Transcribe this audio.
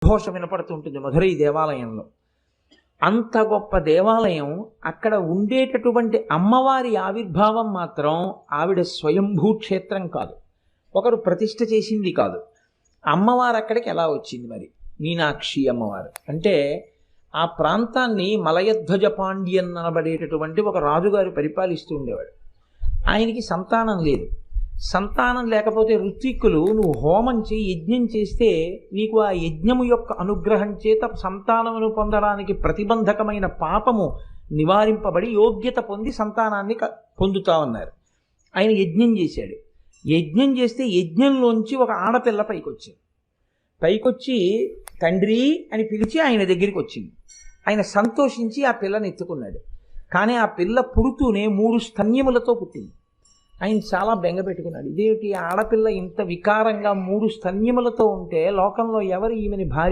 ఘోష వినపడుతుంటుంది మధురై దేవాలయంలో. అంత గొప్ప దేవాలయం, అక్కడ ఉండేటటువంటి అమ్మవారి ఆవిర్భావం మాత్రం ఆవిడ స్వయంభూ క్షేత్రం కాదు, ఒకరు ప్రతిష్ఠ చేసింది కాదు. అమ్మవారు అక్కడికి ఎలా వచ్చింది మరి? మీనాక్షి అమ్మవారు అంటే ఆ ప్రాంతాన్ని మలయధ్వజ పాండ్యన్ అనబడేటటువంటి ఒక రాజుగారు పరిపాలిస్తూ ఉండేవాడు. ఆయనకి సంతానం లేదు. సంతానం లేకపోతే ఋత్విక్కులు, నువ్వు హోమం చేయి, యజ్ఞం చేస్తే నీకు ఆ యజ్ఞము యొక్క అనుగ్రహం చేత సంతానమును పొందడానికి ప్రతిబంధకమైన పాపము నివారింపబడి యోగ్యత పొంది సంతానాన్ని పొందుతామన్నారు. ఆయన యజ్ఞం చేశాడు. యజ్ఞం చేస్తే యజ్ఞంలోంచి ఒక ఆడపిల్ల పైకొచ్చి తండ్రి అని పిలిచి ఆయన దగ్గరికి వచ్చింది. ఆయన సంతోషించి ఆ పిల్లని ఎత్తుకున్నాడు. కానీ ఆ పిల్ల పుడుతూనే 3 స్తన్యములతో పుట్టింది. ఆయన చాలా బెంగ పెట్టుకున్నాడు. ఇదేమిటి ఆడపిల్ల ఇంత వికారంగా 3 స్తన్యములతో ఉంటే లోకంలో ఎవరు ఈమెని భార్య